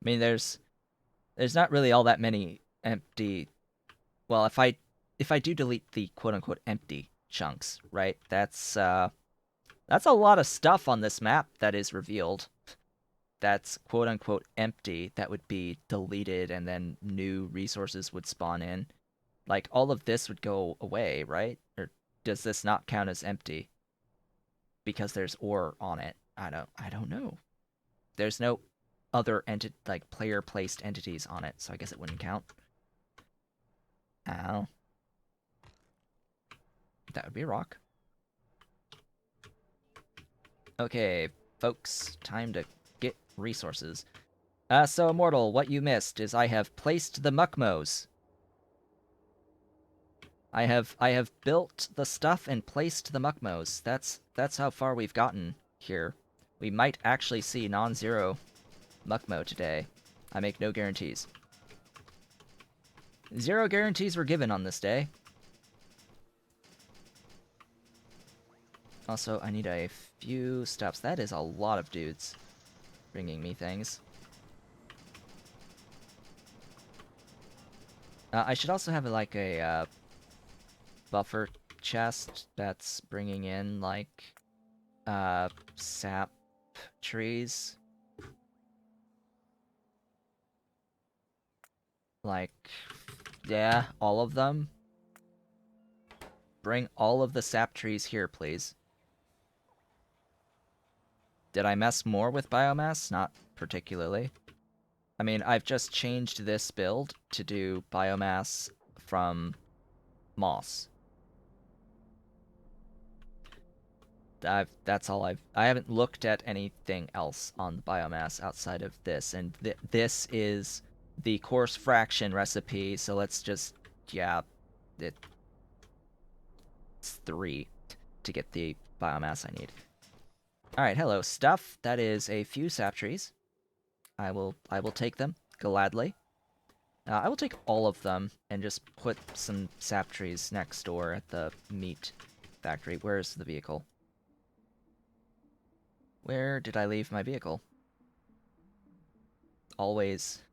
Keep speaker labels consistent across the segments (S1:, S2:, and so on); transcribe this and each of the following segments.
S1: I mean, there's not really all that many empty. Well, if I do delete the quote unquote empty chunks, right? That's a lot of stuff on this map that is revealed. That's quote unquote empty. That would be deleted, and then new resources would spawn in. Like all of this would go away, right? Or does this not count as empty because there's ore on it? I don't know. There's no other like player placed entities on it, so I guess it wouldn't count. Oh, that would be a rock. Okay, folks, time to get resources. So Immortal, what you missed is I have placed the Mukmoux. I have built the stuff and placed the Mukmoux. That's how far we've gotten here. We might actually see non-zero Mukmoux today. I make no guarantees. 0 guarantees were given on this day. Also, I need a few stuffs. That is a lot of dudes bringing me things. I should also have like a buffer chest that's bringing in like sap trees. Like, yeah, all of them. Bring all of the sap trees here, please. Did I mess more with biomass? Not particularly. I mean, I've just changed this build to do biomass from moss. That's all I haven't looked at anything else on the biomass outside of this, and this is the coarse fraction recipe, so let's just, yeah, it's 3 to get the biomass I need. Alright, hello, stuff. That is a few sap trees. I will take them gladly. I will take all of them and just put some sap trees next door at the meat factory. Where's the vehicle? Where did I leave my vehicle? Always,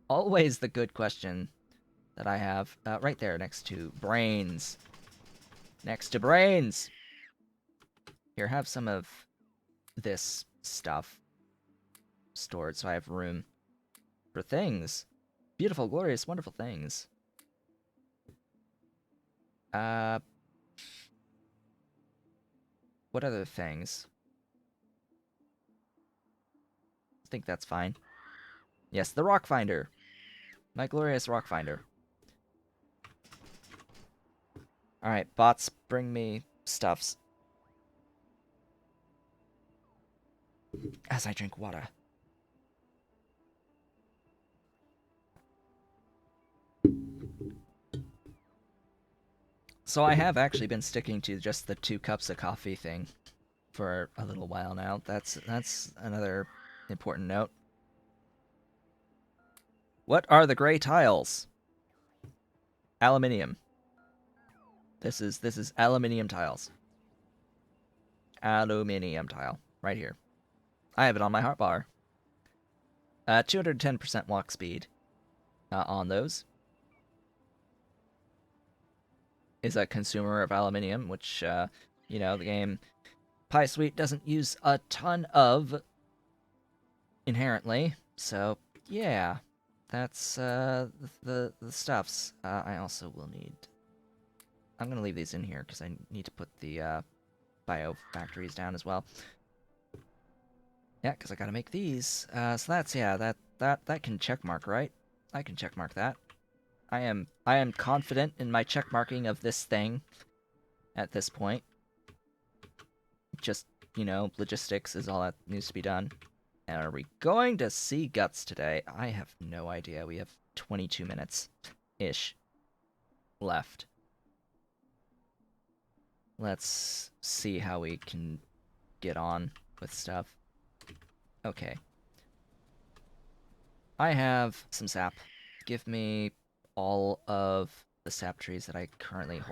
S1: always the good question that I have. Right there, next to brains. Next to brains! Here, have some of this stuff stored so I have room for things. Beautiful, glorious, wonderful things. Uh, what other things? I think that's fine. Yes, the rock finder. My glorious rock finder. Alright, bots, bring me stuffs. As I drink water. So I have actually been sticking to just the 2 cups of coffee thing for a little while now. That's another important note. What are the gray tiles? Aluminium. This is aluminium tiles. Aluminium tile right here. I have it on my hotbar. 210% walk speed on those. Is a consumer of aluminium, which you know, the game Pie doesn't use a ton of inherently. So yeah, that's the stuffs. I also will need. I'm gonna leave these in here because I need to put the bio factories down as well. Yeah, because I gotta make these. So that's, yeah, that can checkmark, right? I can checkmark that. I am confident in my checkmarking of this thing at this point. Just, you know, logistics is all that needs to be done. And are we going to see guts today? I have no idea. We have 22 minutes-ish left. Let's see how we can get on with stuff. Okay. I have some sap. Give me all of the sap trees that I currently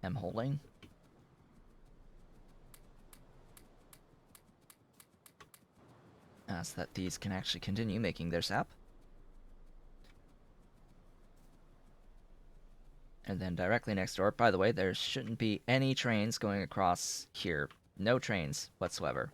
S1: am holding. so that these can actually continue making their sap. And then directly next door, by the way, there shouldn't be any trains going across here. No trains whatsoever.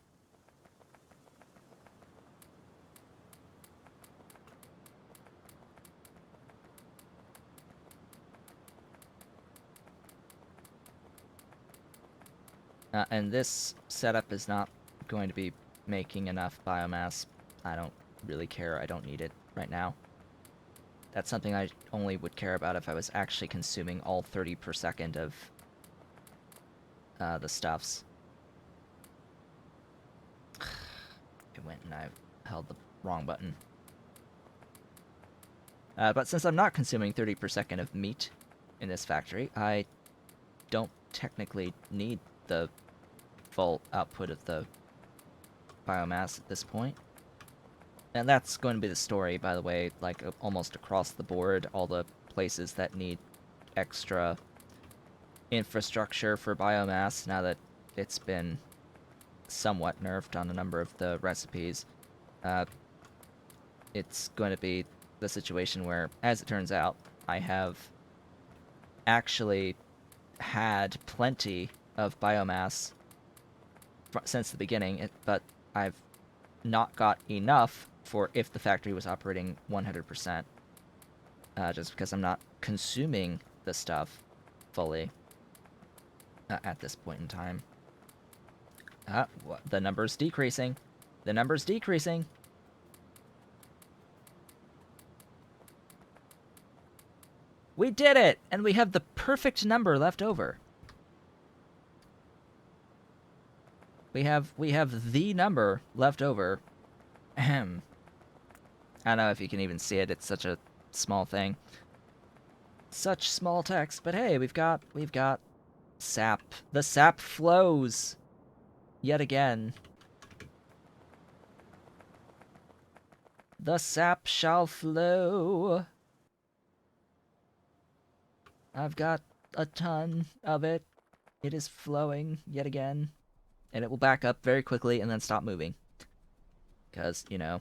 S1: And this setup is not going to be making enough biomass. I don't really care. I don't need it right now. That's something I only would care about if I was actually consuming all 30 per second of the stuffs. It went and I held the wrong button. But since I'm not consuming 30 per second of meat in this factory, I don't technically need the full output of the biomass at this point. And that's going to be the story, by the way, like almost across the board, all the places that need extra infrastructure for biomass now that it's been somewhat nerfed on a number of the recipes. It's going to be the situation where, as it turns out, I have actually had plenty of biomass since the beginning, but I've not got enough for if the factory was operating 100%, just because I'm not consuming the stuff fully at this point in time. The number's decreasing. The number's decreasing. We did it! And we have the perfect number left over. We have the number left over. Ahem. I don't know if you can even see it. It's such a small thing. Such small text, but hey, we've got sap. The sap flows yet again. The sap shall flow. I've got a ton of it. It is flowing yet again. And it will back up very quickly and then stop moving. Because, you know,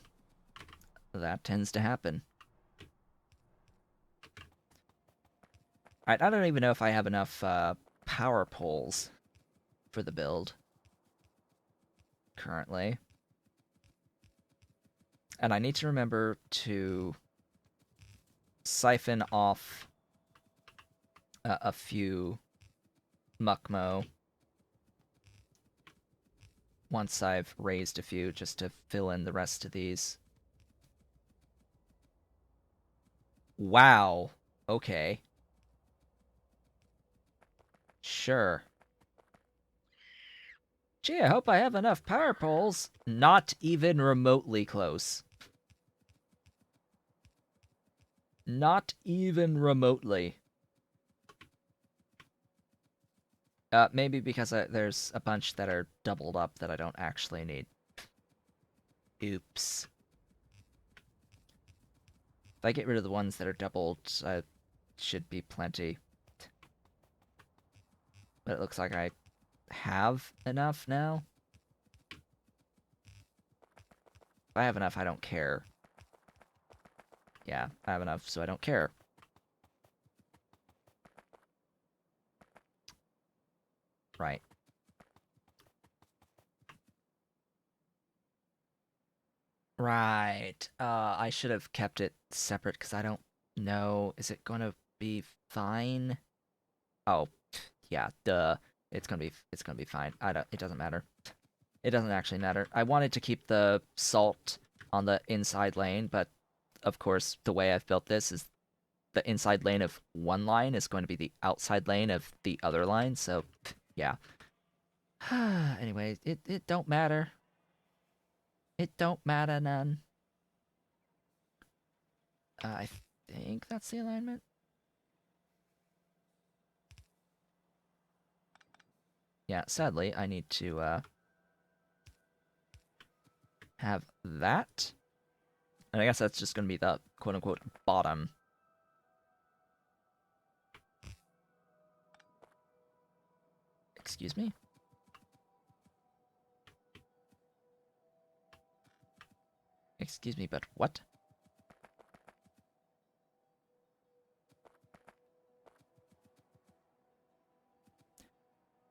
S1: that tends to happen. Alright, I don't even know if I have enough power poles for the build currently. And I need to remember to siphon off a few Mukmoux once I've raised a few, just to fill in the rest of these. Wow. Okay. Sure. Gee, I hope I have enough power poles. Not even remotely close. Not even remotely. Maybe because there's a bunch that are doubled up that I don't actually need. Oops. If I get rid of the ones that are doubled, should be plenty. But it looks like I have enough now. If I have enough, I don't care. Yeah, I have enough, so I don't care. Right. Right. I should have kept it separate because I don't know. Is it gonna be fine? Oh, yeah, duh. It's gonna be fine. It doesn't matter. It doesn't actually matter. I wanted to keep the salt on the inside lane, but of course, the way I've built this is the inside lane of one line is going to be the outside lane of the other line, so yeah. Anyway, it don't matter. It don't matter none. I think that's the alignment. Yeah, sadly, I need to have that. And I guess that's just going to be the quote-unquote bottom. Excuse me? Excuse me, but what?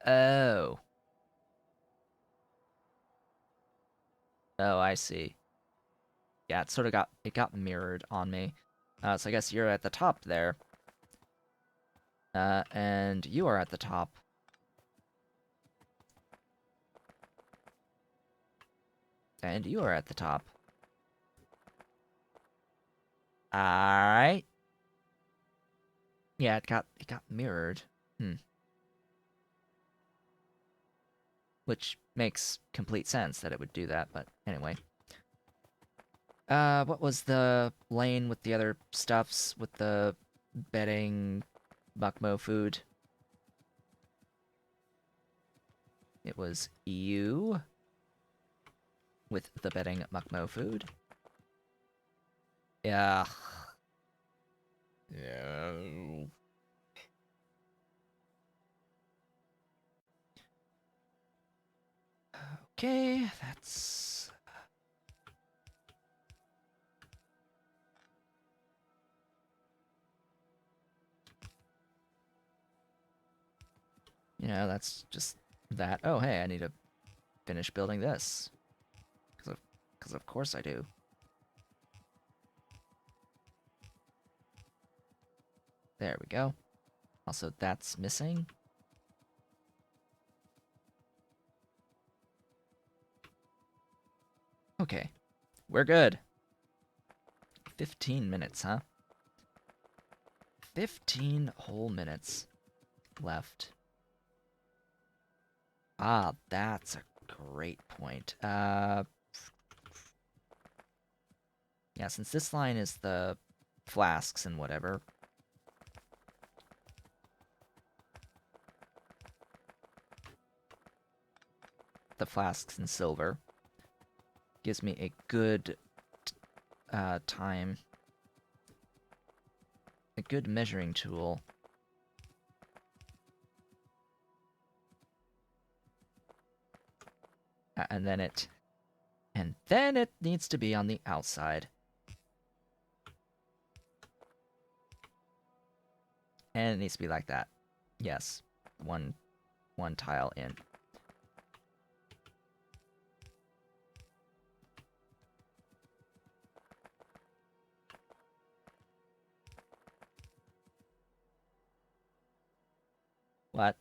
S1: Oh. Oh, I see. Yeah, it sort of got mirrored on me. So I guess you're at the top there. And you are at the top. And you are at the top. Alright. Yeah, it got mirrored. Hmm. Which makes complete sense that it would do that, but anyway. What was the lane with the other stuffs with the bedding Mukmoux food? It was you with the bedding Mukmoux food. Yeah. Yeah. Okay, that's... You know, that's just that. Oh, hey, I need to finish building this. Because of course I do. There we go. Also, that's missing. Okay, we're good. 15 minutes, huh? 15 whole minutes left. Ah, that's a great point. Yeah, since this line is the flasks and whatever. The flasks and silver. Gives me a good time. A good measuring tool. And then it needs to be on the outside. And it needs to be like that. Yes. One tile in. What?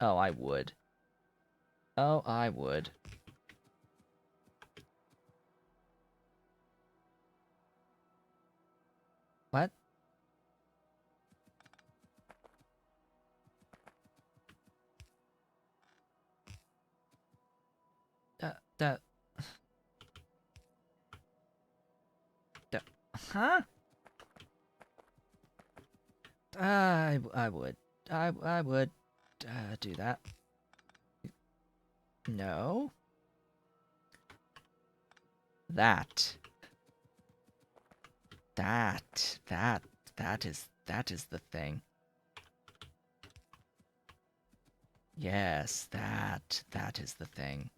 S1: Oh, I would. Oh, I would. What? The... Huh? I would. I would do that. No. That. That. That is the thing. Yes, that is the thing.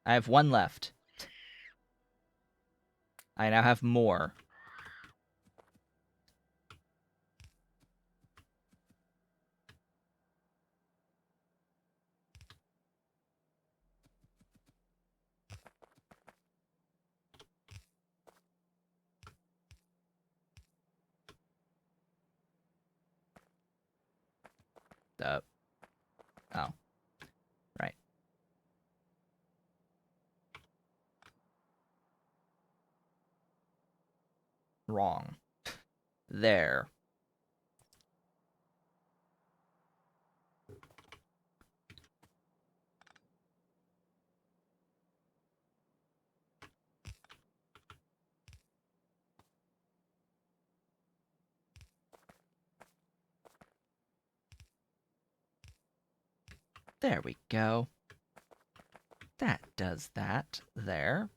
S1: I have one left. I now have more. The... Oh. Right. Wrong. There. There we go. That does that. There.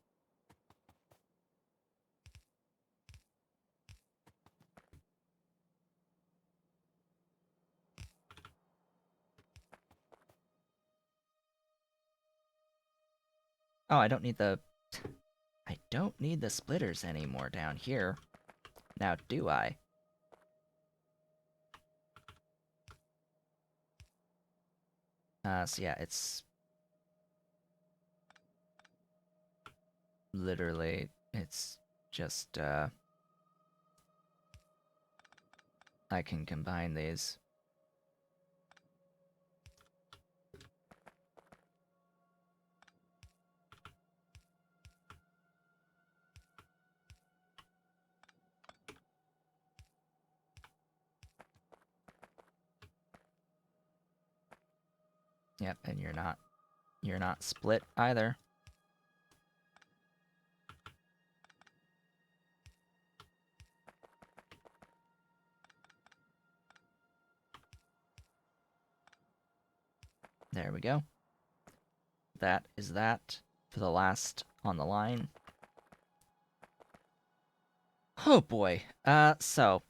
S1: Oh, I don't need the... I don't need the splitters anymore down here. Now, do I? So yeah, it's... literally, it's just, I can combine these. Yep, and you're not split either. There we go. That is that for the last on the line. Oh boy. So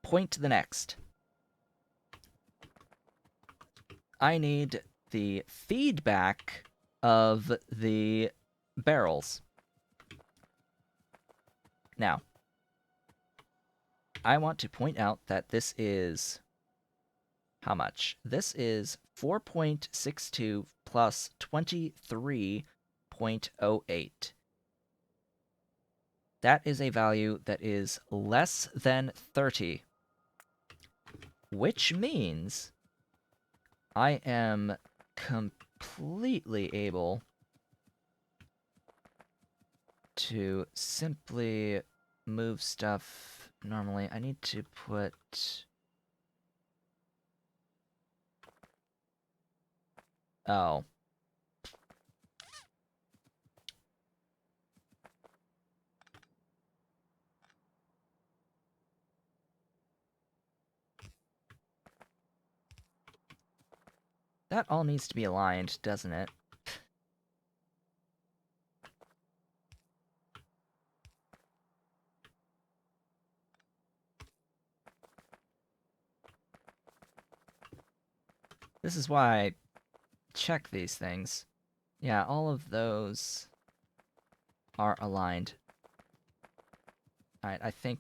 S1: point to the next. I need the feedback of the barrels. Now, I want to point out that this is... how much? This is 4.62 plus 23.08. That is a value that is less than 30. Which means I am completely able to simply move stuff normally. I need to put... oh. That all needs to be aligned, doesn't it? This is why I check these things. Yeah, all of those are aligned. Alright, I think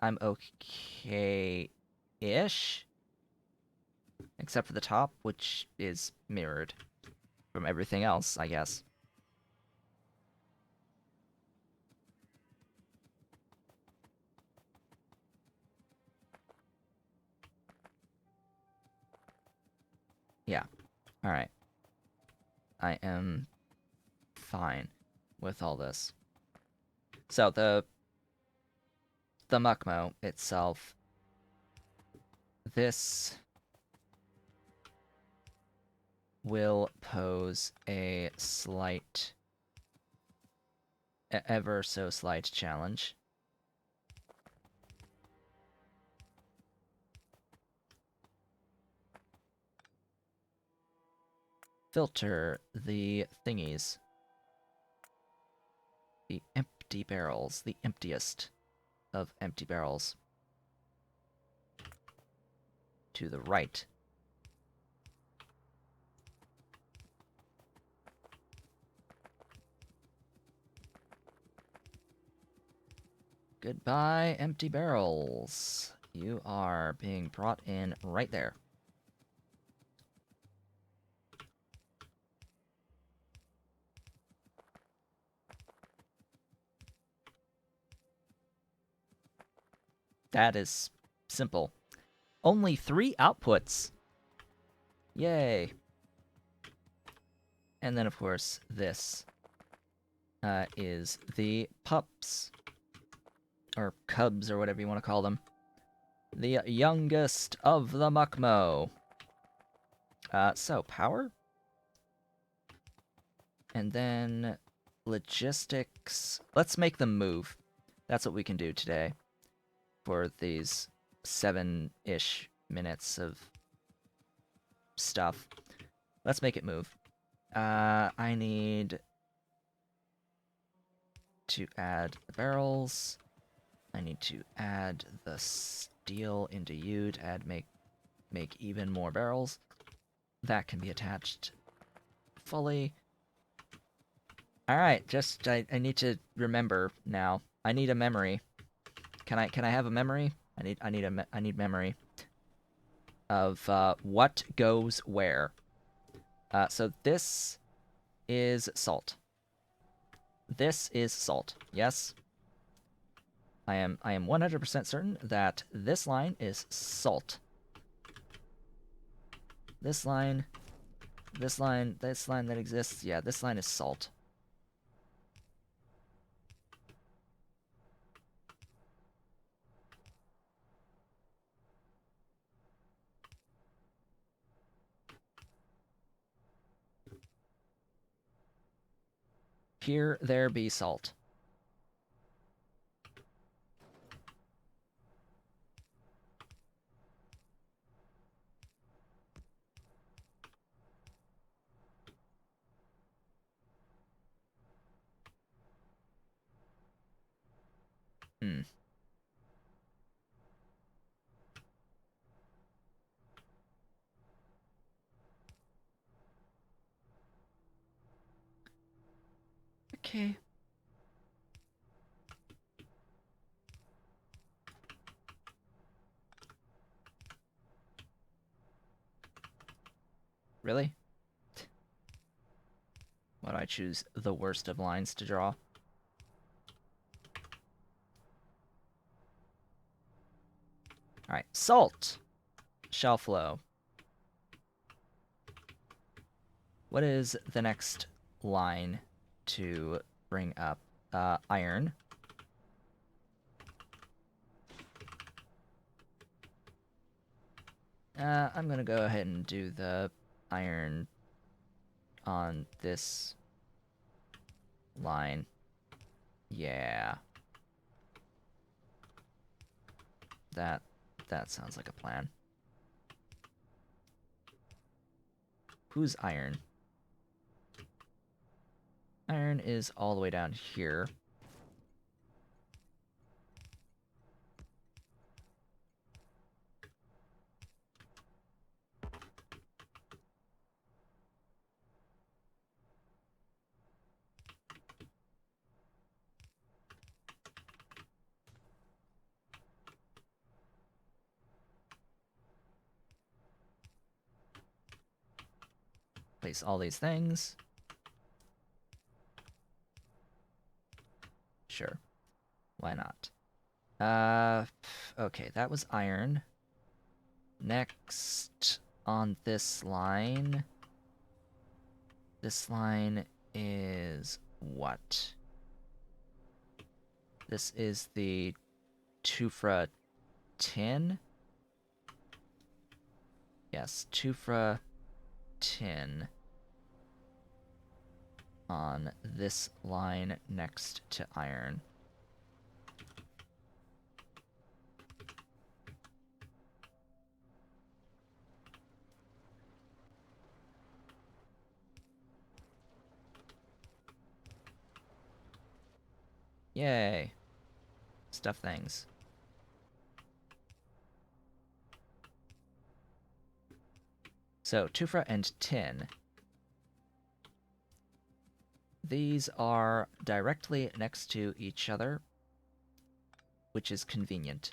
S1: I'm okay-ish. Except for the top, which is mirrored from everything else, I guess. Yeah. Alright. I am fine with all this. So, the Mukmoux itself, this will pose a slight, ever so slight challenge. Filter the thingies. The empty barrels, the emptiest of empty barrels. To the right. Goodbye, empty barrels. You are being brought in right there. That is simple. Only 3 outputs. Yay. And then, of course, this is the pups. Or cubs, or whatever you want to call them. The youngest of the Mukmoux. So, power? And then logistics. Let's make them move. That's what we can do today. For these 7-ish minutes of stuff. Let's make it move. I need to add the barrels. I need to add the steel into you to make even more barrels. that can be attached fully. Alright, just I need to remember now. I need a memory. Can I have a memory? I need memory of what goes where. So this is salt. This is salt. Yes. I am 100% certain that this line is salt. This line that exists, yeah, this line is salt. Here there be salt. Hmm. Okay. Really? Why do I choose the worst of lines to draw? Alright, salt shall flow. What is the next line to bring up? Iron. I'm gonna go ahead and do the iron on this line. Yeah. That sounds like a plan. Who's iron? Iron is all the way down here. Place all these things. Sure. Why not? Okay, that was iron. Next on this line. This line is what? This is the Tufra tin? Yes, Tufra tin on this line next to iron. Yay. Stuff things. So, Tufra and tin. These are directly next to each other, which is convenient.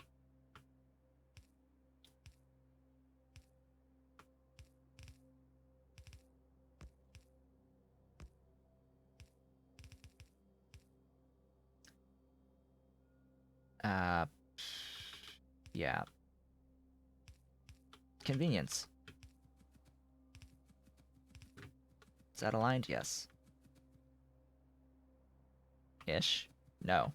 S1: Uh, yeah. Convenience. Is that aligned? Yes. Ish? No.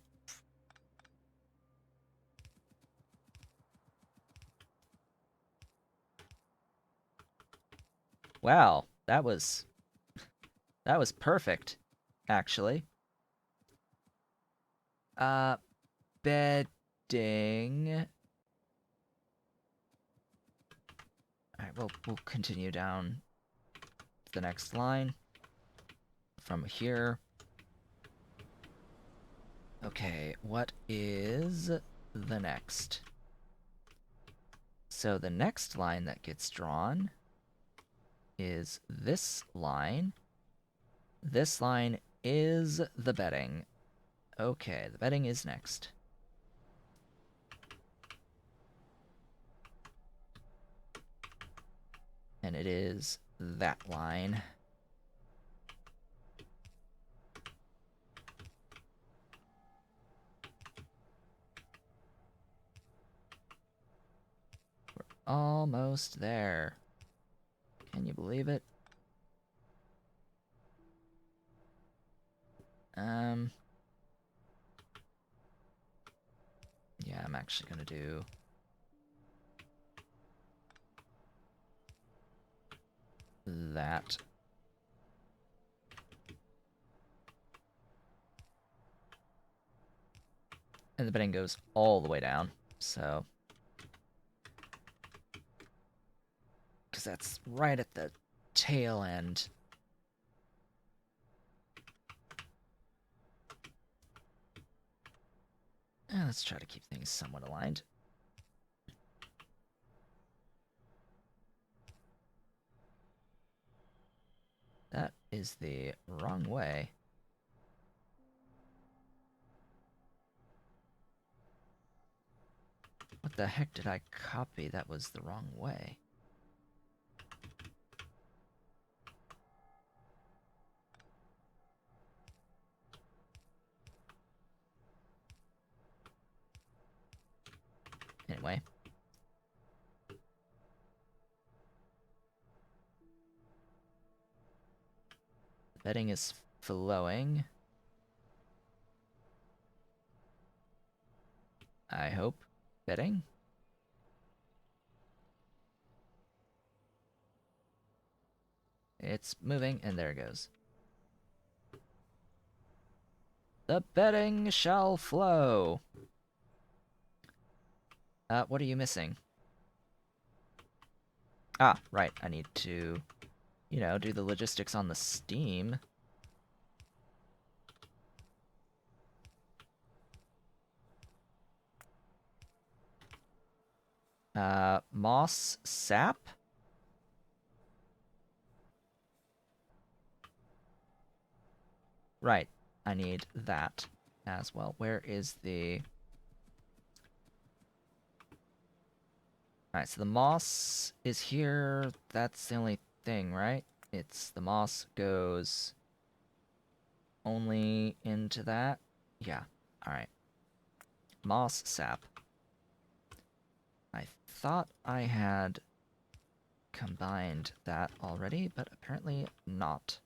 S1: Wow, that was perfect, actually. Bedding. Alright, we'll continue down the next line from here. Okay, what is the next? So the next line that gets drawn is this line. This line is the bedding. Okay, the bedding is next. And it is that line. We're almost there. Can you believe it? Yeah, I'm actually gonna do that. And the bedding goes all the way down, so... Because that's right at the tail end. And let's try to keep things somewhat aligned. That is the wrong way. What the heck did I copy that was the wrong way? Anyway. The bedding is flowing. I hope. Bedding? It's moving, and there it goes. The bedding shall flow. What are you missing? Ah, right. I need to, you know, do the logistics on the steam. Moss sap? Right. I need that as well. Where is the... Alright, so the moss is here. That's the only thing, right? It's the moss goes only into that. Yeah. Alright. Moss sap. I thought I had combined that already, but apparently not.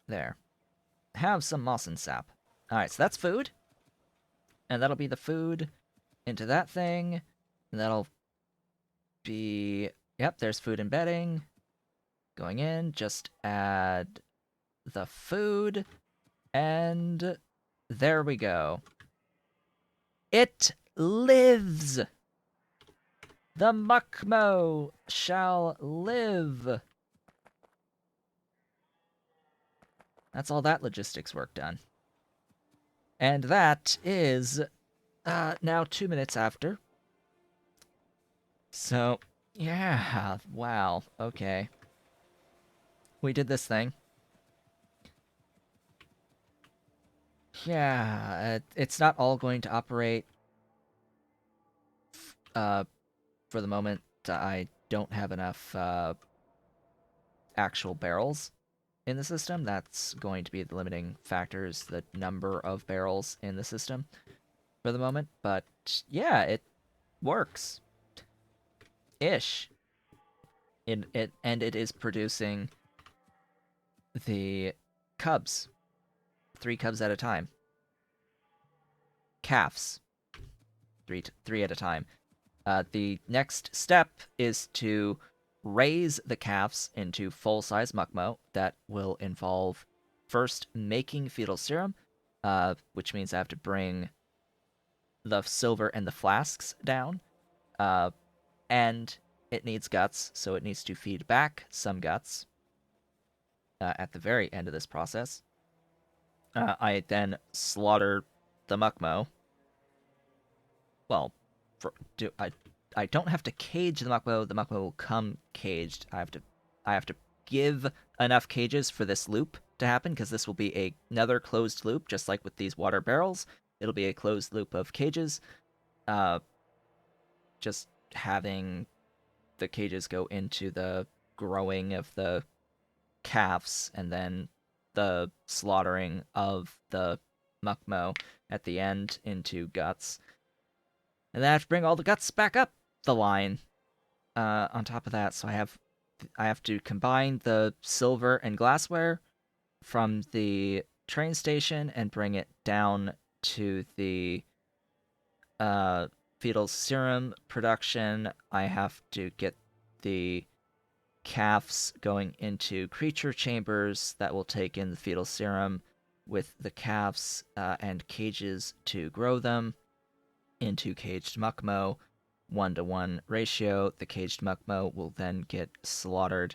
S1: There. Have some moss and sap. Alright, so that's food. And that'll be the food into that thing. And that'll be... Yep, there's food and bedding. Going in, just add the food. And there we go. It lives! The Mukmoux shall live! That's all that logistics work done. And that is now 2 minutes after. So, yeah, wow, okay. We did this thing. Yeah, it's not all going to operate for the moment. I don't have enough actual barrels in the system. That's going to be the limiting factor, is the number of barrels in the system for the moment. But yeah, it works. Ish. And it is producing the cubs. 3 cubs at a time. Calves. Three at a time. The next step is to raise the calves into full-size Mukmoux. That will involve first making fetal serum, which means I have to bring the silver and the flasks down. And it needs guts, so it needs to feed back some guts at the very end of this process. I then slaughter the Mukmoux. well, I don't have to cage the Mukmoux. The Mukmoux will come caged. I have to give enough cages for this loop to happen because this will be another closed loop, just like with these water barrels. It'll be a closed loop of cages. Uh, just having the cages go into the growing of the calves and then the slaughtering of the Mukmoux at the end into guts. And then I have to bring all the guts back up the line. On top of that, so I have to combine the silver and glassware from the train station and bring it down to the uh, fetal serum production. I have to get the calves going into creature chambers that will take in the fetal serum with the calves and cages to grow them into caged Mukmoux, 1-to-1 ratio. The caged Mukmoux will then get slaughtered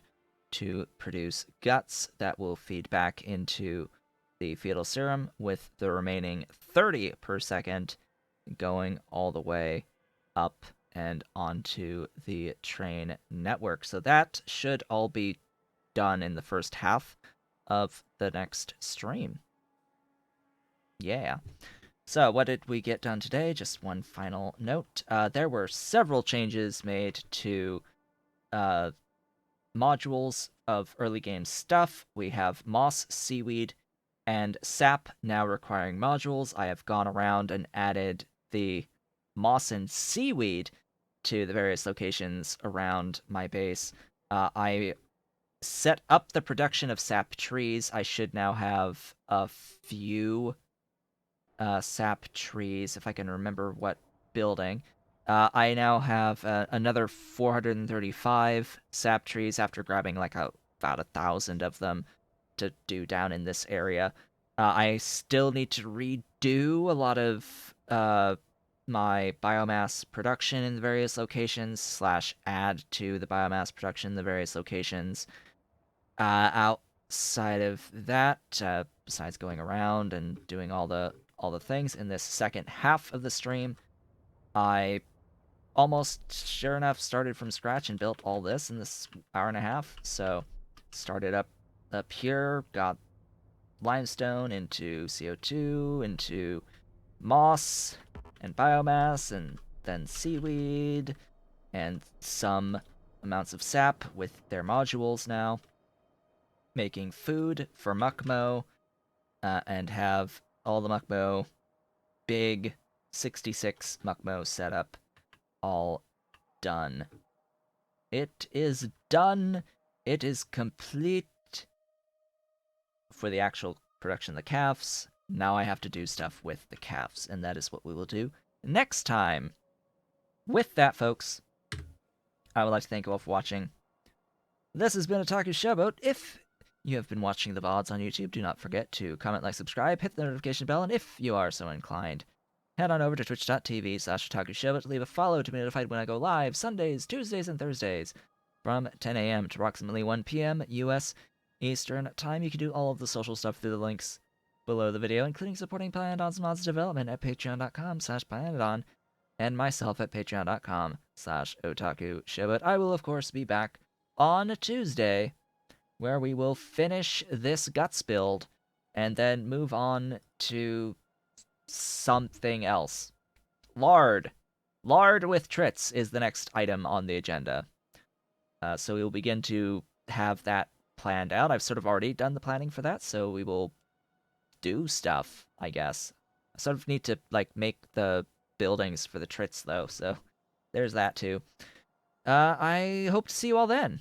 S1: to produce guts that will feed back into the fetal serum, with the remaining 30 per second going all the way up and onto the train network. So that should all be done in the first half of the next stream. Yeah. So, what did we get done today? Just one final note. There were several changes made to uh, modules of early game stuff. We have moss, seaweed, and sap now requiring modules. I have gone around and added the moss and seaweed to the various locations around my base. I set up the production of sap trees. I should now have a few sap trees, if I can remember what building. I now have another 435 sap trees after grabbing like about 1,000 of them to do down in this area. I still need to redo a lot of my biomass production in the various locations, slash add to the biomass production in the various locations. Outside of that, besides going around and doing all the things in this second half of the stream, I almost sure enough started from scratch and built all this in this hour and a half. So started up here, got limestone into CO2, into moss and biomass, and then seaweed and some amounts of sap with their modules now, making food for Mukmoux, and have all the Mukmoux, big 66 Mukmoux setup, all done. It is done. It is complete for the actual production of the calves. Now I have to do stuff with the calves, and that is what we will do next time. With that, folks, I would like to thank you all for watching. This has been Otaku Showboat. If you have been watching the VODs on YouTube, do not forget to comment, like, subscribe, hit the notification bell, and if you are so inclined, head on over to twitch.tv/OtakuShowboat to leave a follow to be notified when I go live Sundays, Tuesdays, and Thursdays from 10 a.m. to approximately 1 p.m. U.S. Eastern Time. You can do all of the social stuff through the links below the video, including supporting Pyanodon's mods development at patreon.com/Pyanodon and myself at patreon.com/OtakuShowboat. I will, of course, be back on Tuesday, where we will finish this guts build and then move on to something else. Lard. Lard with trits is the next item on the agenda. So we will begin to have that planned out. I've sort of already done the planning for that, so we will do stuff, I guess. I sort of need to, like, make the buildings for the trits, though, so there's that, too. I hope to see you all then.